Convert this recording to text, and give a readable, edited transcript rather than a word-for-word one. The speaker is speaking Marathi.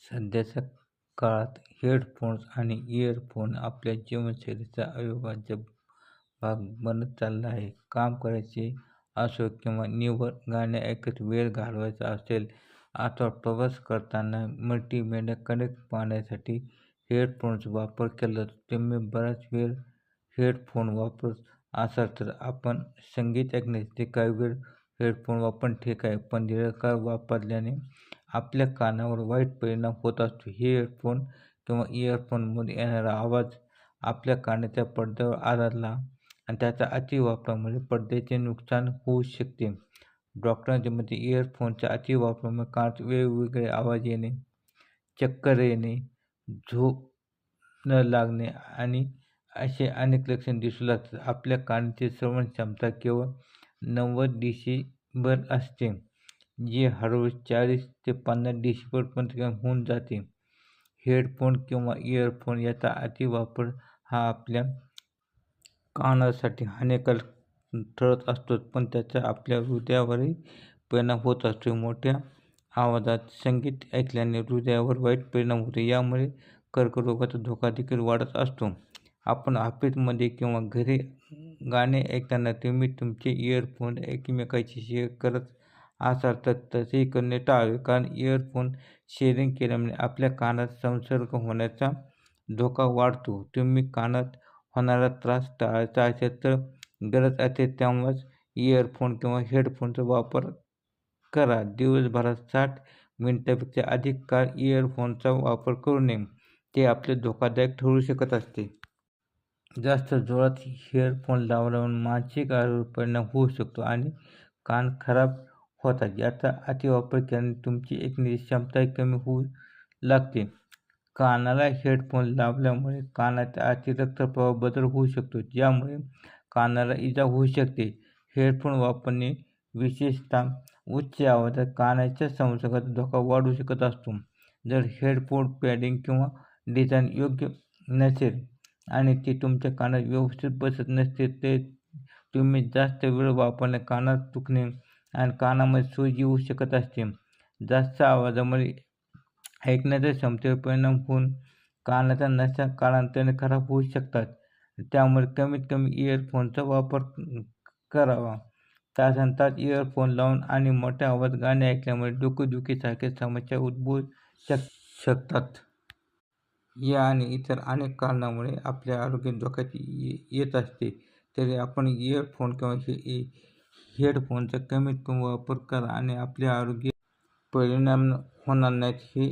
सध्याच्या काळात हेडफोन्स आणि इयरफोन आपल्या जीवनशैलीचा अविभाज्य भाग बनत चालला आहे. काम करायचे असो किंवा निव्वळ गाणे ऐकत वेळ घालवायचा असेल अथवा प्रवास करताना मल्टीमीडिया कनेक्ट पाहण्यासाठी हेडफोन्सचा वापर केला जातो. तुम्ही बराच वेळ हेडफोन वापरत असाल तर आपण संगीत ऐकण्यासाठी काही वेळ हेडफोन वापरणं ठीक आहे, पण दीर्घकाळ वापरल्याने आपल्या कानावर वाईट परिणाम होत असतो. हे हेडफोन किंवा इयरफोनमधून येणारा आवाज आपल्या कानाच्या पडद्यावर आदळला आणि त्याच्या अतिवापरामुळे पडद्याचे नुकसान होऊ शकते. डॉक्टरांच्या मते इयरफोनच्या अतिवापरामुळे कानात वेगवेगळे आवाज येणे, चक्कर येणे, झोप न लागणे आणि असे अनेक लक्षणे दिसू लागतात. आपल्या कानाची श्रवण क्षमता केवळ 90 डेसिबल असते, जी हळूहळू 40 ते 50 डेसिबलपर्यंत होऊन जाते. हेडफोन किंवा इयरफोन याचा अतिवापर हा आपल्या कानासाठी हानिकारक ठरत असतो, पण त्याचा आपल्या हृदयावरही परिणाम होत असतो. मोठ्या आवाजात संगीत ऐकल्याने हृदयावर वाईट परिणाम होतो. यामुळे कर्करोगाचा धोका देखील वाढत असतो. आपण ऑफिसमध्ये किंवा घरी गाणे ऐकताना तुम्ही तुमचे इयरफोन एकमेकांशी शेअर करत असाल तर तसे करणे टाळावे, कारण इयरफोन शेअरिंग केल्यामुळे आपल्या कानात संसर्ग होण्याचा धोका वाढतो. तुम्ही कानात होणारा त्रास टाळायचा असेल तर गरज असेल तेव्हाच इयरफोन किंवा हेडफोनचा वापर करा. दिवसभरात 60 मिनिटांपेक्षा अधिक काळ इयरफोनचा वापर करू नये, ते आपले धोकादायक ठरू शकत असते. जास्त जोरात हेडफोन लावल्यावर मानसिक आरोग्यावर परिणाम होऊ शकतो आणि कान खराब होतात. याचा अतिवापर केल्याने तुमची ऐकण्याची क्षमताही कमी होऊ लागते. कानाला हेडफोन लावल्यामुळे कानाच्या आतील रक्तप्रवाहात बदल होऊ शकतो, ज्यामुळे कानाला इजा होऊ शकते. हेडफोन वापरणे, विशेषतः उच्च आवाजात, कानाच्या संसर्गाचा धोका वाढवू शकत असतो. जर हेडफोन पॅडिंग किंवा डिझाईन योग्य नसेल आणि ते तुमच्या कानात व्यवस्थित बसत नसतील तर तुम्ही जास्त वेळ वापरल्याने कानात दुखणे आणि कानामध्ये सूज येऊ शकत असते. जास्त आवाजामुळे ऐकण्याच्या क्षमतेवर परिणाम होऊन कानाच्या नसा कालांतराने खराब होऊ शकतात. त्यामुळे कमीत कमी इयरफोनचा वापर करावा. तासनतास इयरफोन लावून आणि मोठ्या आवाजात गाणे ऐकल्यामुळे डोकेदुखीसारख्या समस्या उद्भवू शकतात. या आणि इतर अनेक कारणांमुळे आपल्या आरोग्य धोक्यात येत असते. तरी आपण इयरफोन किंवा हेडफोनचा कमीत कमी वापर करा आणि आपले आरोग्य परिणाम होणार नाहीत हे